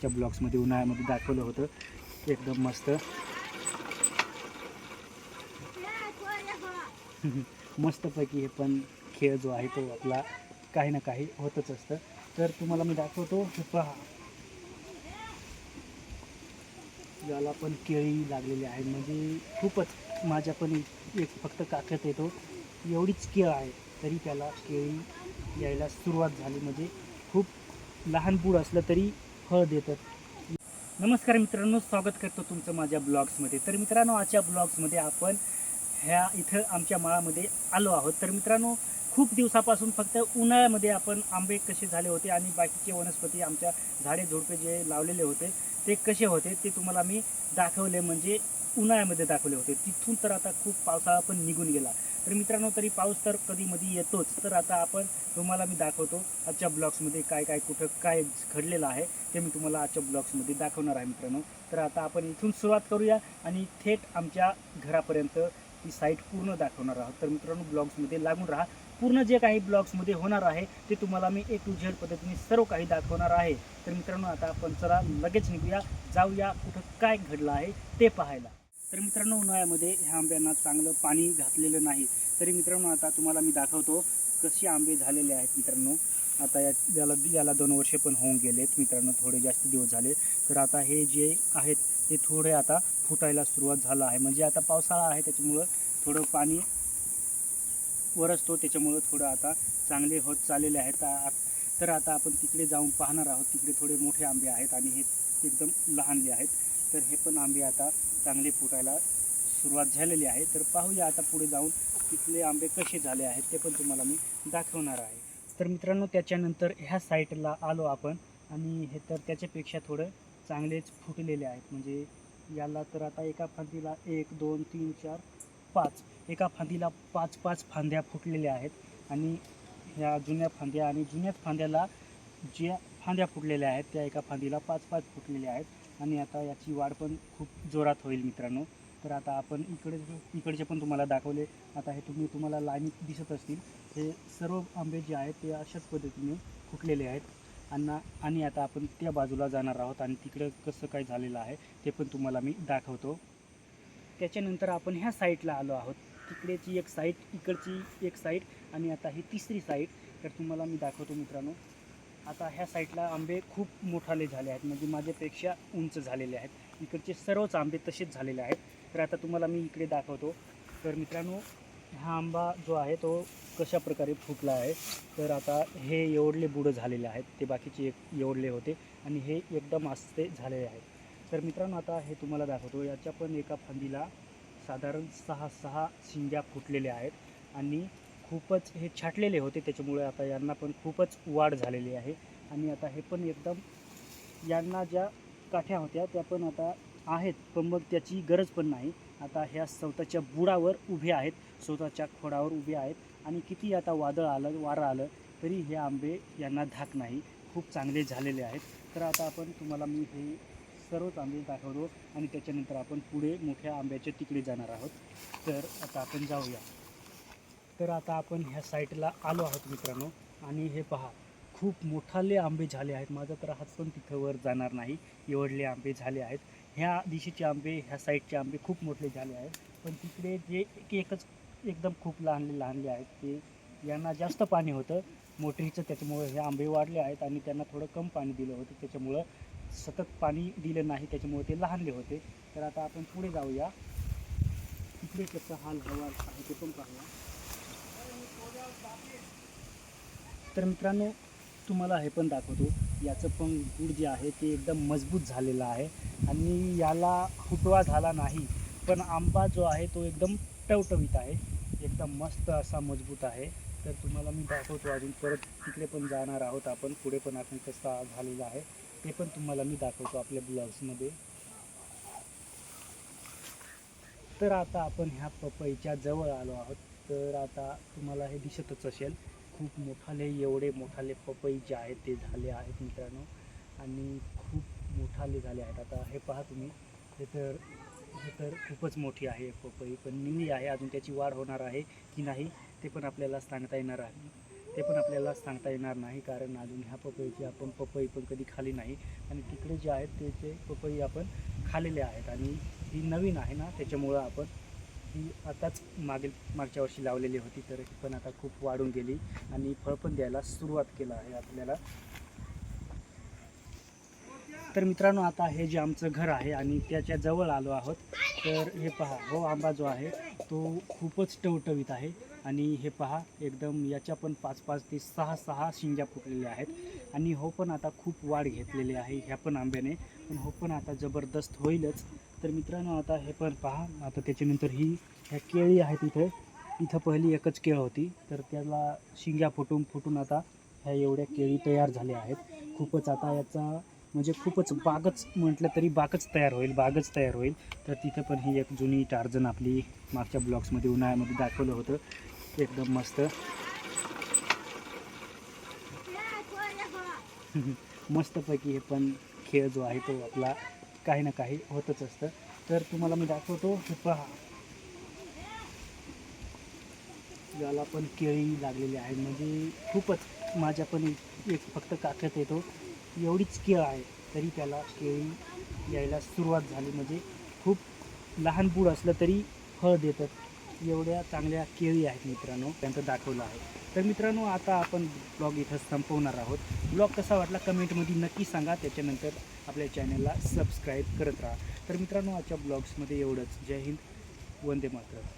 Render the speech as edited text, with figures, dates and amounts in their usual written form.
च्या ब्लॉग्समध्ये उन्हाळ्यामध्ये दाखवलं होतं एकदम मस्त मस्तपैकी हे पण खेळ जो आहे तो आपला काही ना काही होतच असतं. तर तुम्हाला मी दाखवतो, हे पहा, याला पण केळी लागलेली आहे. म्हणजे खूपच माझ्या पण एक फक्त काख्यात येतो एवढीच केळ आहे, तरी त्याला केळी यायला सुरुवात झाली. म्हणजे खूप लहान बूड असलं तरी फळ देतात. नमस्कार मित्रांनो, स्वागत करतो तुमचं माझ्या ब्लॉग्समध्ये. तर मित्रांनो, आजच्या ब्लॉग्समध्ये आपण ह्या इथं आमच्या माळामध्ये आलो आहोत. तर मित्रांनो, खूप दिवसापासून फक्त उन्हाळ्यामध्ये आपण आंबे कसे झाले होते आणि बाकीचे वनस्पती आमच्या झाडे झुडपे जे लावलेले होते ते कसे होते ते तुम्हाला मी दाखवले. म्हणजे उन्हाळ्यामध्ये दाखवले होते. तिथून तर आता खूप पावसाळा पण निघून गेला. तर मित्रांनो, तरी पाऊस तर कधी मध्ये येतोच. तर आता आपण तुम्हाला मी दाखवतो आजच्या ब्लॉग्समध्ये काय काय कुठं काय घडलेलं आहे ते मी तुम्हाला आजच्या ब्लॉग्समध्ये दाखवणार आहे मित्रांनो. तर आता आपण इथून सुरुवात करूया आणि थेट आमच्या घरापर्यंत ती साईट पूर्ण दाखवणार आहोत. तर मित्रांनो, ब्लॉग्समध्ये लागून राहा. पूर्ण जे काही ब्लॉग्समध्ये होणार आहे ते तुम्हाला मी A to Z पद्धतीने सर्व काही दाखवणार आहे. तर मित्रांनो, आता आपण चला लगेच निघूया, जाऊया कुठं काय घडलं आहे ते पाहायला. तर मित्रांनो, उन्हाळ्यामध्ये ह्या आंब्यांना चांगलं पाणी घातलेलं नाही. तरी मित्रांनो, आता तुम्हाला मी दाखवतो कसे आंबे झालेले आहेत. मित्रांनो, आता याला 2 वर्षे पण होऊन गेलेत मित्रांनो, थोडे जास्त दिवस झाले. तर आता हे जे आहेत ते थोडे आता फुटायला सुरुवात झालं आहे. म्हणजे आता पावसाळा आहे त्याच्यामुळं थोडं पाणी वरसतो, त्याच्यामुळं थोडं आता चांगले होत चाललेले आहेत. तर आता आपण तिकडे जाऊन पाहणार आहोत. तिकडे थोडे मोठे आंबे आहेत आणि हे एकदम लहानले आहेत. तर हे पण आंबे आता चांगले फुटायला सुरुवात झालेली आहे. तर पाहूया आता पुढे जाऊन तिथले आंबे कसे झाले आहेत ते पण तुम्हाला मी दाखवणार आहे. तर मित्रांनो, त्याच्यानंतर ह्या साईटला आलो आपण आणि हे तर त्याच्यापेक्षा थोडं चांगलेच फुटलेले आहेत. म्हणजे याला तर आता एका फांदीला 1 2 3 4 5 एका फांदीला 5 फांद्या फुटलेल्या आहेत. आणि ह्या जुन्या फांद्या आणि जुन्याच फांद्याला ज्या फांद्या फुटलेल्या आहेत त्या एका फांदीला 5 फुटलेल्या आहेत. आणि आता याची वाढ पण खूप जोरात होईल मित्रांनो. तर आता आपण इकडचे पण तुम्हाला दाखवले. आता हे तुम्हाला लाईनी दिसत असतील. हे सर्व आंबे जे आहेत ते अशाच पद्धतीने फुटलेले आहेत. आणि आता आपण त्या बाजूला जाणार आहोत आणि तिकडं कसं काय झालेलं आहे ते पण तुम्हाला मी दाखवतो. त्याच्यानंतर आपण ह्या साईटला आलो आहोत. तिकडेची एक साईट, इकडची एक साईट आणि आता ही तिसरी साईट. तर तुम्हाला मी दाखवतो मित्रांनो. आता ह्या साईटला आंबे खूप मोठाले झाले आहेत. म्हणजे माझ्यापेक्षा उंच झालेले आहेत. इकडचे सर्वच आंबे तसेच झालेले आहेत. तर आता तुम्हाला मी इकडे दाखवतो. तर मित्रांनो, हा आंबा जो आहे तो कशा प्रकारे फुटला आहे. तर आता हे एवढले बुडं झालेले आहेत. ते बाकीचे एवढले होते आणि हे एकदम आस्ते झालेले आहेत. तर मित्रांनो, आता हे तुम्हाला दाखवतो. याच्या पण एका फांदीला साधारण 6 शिंग्या फुटलेल्या आहेत आणि खूपच हे छाटलेले होते. त्याच्यामुळे आता यांना पण खूपच वाढ झालेली आहे. आणि आता हे पण एकदम, यांना ज्या काठ्या होत्या त्या पण आता आहेत, पण मग त्याची गरज पण नाही. आता ह्या स्वतःच्या बुडावर उभे आहेत, स्वतःच्या खोडावर उभे आहेत. आणि किती आता वादळ आलं, वारं आलं तरी हे आंबे यांना धाक नाही. खूप चांगले झालेले आहेत. तर आता आपण तुम्हाला मी हे सर्वच आंबे दाखवतो आणि त्याच्यानंतर आपण पुढे मोठ्या आंब्याच्या तिकडे जाणार आहोत. तर आता आपण जाऊया. तर आता आपण ह्या साईटला आलो आहोत मित्रांनो. आणि हे पहा, खूप मोठाले आंबे झाले आहेत. माझा तर हात पण तिथं वर जाणार नाही, एवढले आंबे झाले आहेत. ह्या दिशेचे आंबे, ह्या साईडचे आंबे खूप मोठे झाले आहेत. पण तिकडे जे एकच एकदम खूप लहानले आहेत, ते यांना जास्त पाणी होतं मोटरीचं, त्याच्यामुळे हे आंबे वाढले आहेत. आणि त्यांना थोडं कम पाणी दिलं होतं, त्याच्यामुळं सतत पाणी दिलं नाही, त्याच्यामुळे ते लहानले होते. तर आता आपण पुढे जाऊया. तिकडे कसं हाल हवा आहे ते पण पाहूया. तर मित्रांनो, तुम्हाला हे पण दाखवतो. याचं पण गूळ जे आहे ते एकदम मजबूत झालेलं आहे आणि याला फुटवा झाला नाही. पण आंबा जो आहे तो एकदम टवटवीत आहे, एकदम मस्त असा मजबूत आहे. तर तुम्हाला मी दाखवतो. अजून परत तिकडे पण जाणार आहोत आपण. पुढे पण आपण कसा झालेला आहे ते पण तुम्हाला मी दाखवतो आपल्या ब्लॉग्समध्ये. तर आता आपण ह्या पपईच्या जवळ आलो आहोत. तर आता तुम्हाला हे दिसतच असेल, खूप मोठाले, एवढे मोठाले पपई जे आहेत ते झाले आहेत मित्रांनो. आणि खूप मोठाले झाले आहेत. आता हे पहा तुम्ही, हे तर खूपच मोठी आहे पपई, पण निम्मी आहे. अजून त्याची वाढ होणार आहे की नाही ते पण आपल्याला सांगता येणार आहे. ते पण आपल्याला सांगता येणार नाही, कारण अजून ह्या पपईची आपण पपई पण कधी खाली नाही आणि तिकडे जे आहेत त्याचे पपई आपण खाल्लेले आहेत आणि ही नवीन आहे ना, त्याच्यामुळं आपण ही आताच मागच्या वर्षी लावलेली होती, तर ही पण आता खूप वाढून गेली आणि फळ पण द्यायला सुरुवात केलं आहे आपल्याला. तर मित्रांनो, आता हे जे आमचं घर आहे आणि त्याच्या जवळ आलो आहोत. तर हे पहा, हो आंबा जो आहे तो खूपच टवटवीत आहे आणि हे पहा एकदम याच्या पण 5-5 ते 6-6 शिंग्या फुटलेल्या आहेत आणि हो पण आता खूप वाढ घेतलेली आहे ह्या पण आंब्याने, पण हो पण आता जबरदस्त होईलच. तर मित्रांनो, आता हे पण पहा, आता त्याच्यानंतर ह्या केळी आहेत इथं पहिली एकच केळ होती, तर त्याला शिंग्या फुटून आता ह्या एवढ्या केळी तयार झाल्या आहेत. खूपच आता याचा म्हणजे खूपच बागच म्हटलं तरी बागच तयार होईल. तर तिथं पण ही एक जुनी टार्झन आपली मागच्या ब्लॉग्समध्ये उन्हाळ्यामध्ये दाखवलं होतं, एकदम मस्त. मस्तपैकी हे पण खेळ जो आहे तो आपला काही ना काही होतच असतं. तर तुम्हाला मी दाखवतो, हे पहा, याला पण केळी लागलेली आहे, म्हणजे खूपच माझ्या पण एक फक्त काख्यात येतो एवढीच केळ आहे, तरी त्याला केळी यायला सुरुवात झाली. म्हणजे खूप लहान बूड असलं तरी फळ देतात, एवढ्या चांगल्या केळी आहेत मित्रांनो, त्यांचं दाखवलं आहे. तर मित्रांनो, आता आपण ब्लॉग इथं संपवणार आहोत. ब्लॉग कसा वाटला कमेंटमध्ये नक्की सांगा, त्याच्यानंतर आपल्या चॅनलला सबस्क्राईब करत राहा. तर मित्रांनो, आजच्या ब्लॉग्समध्ये एवढंच. जय हिंद, वंदे मातरम.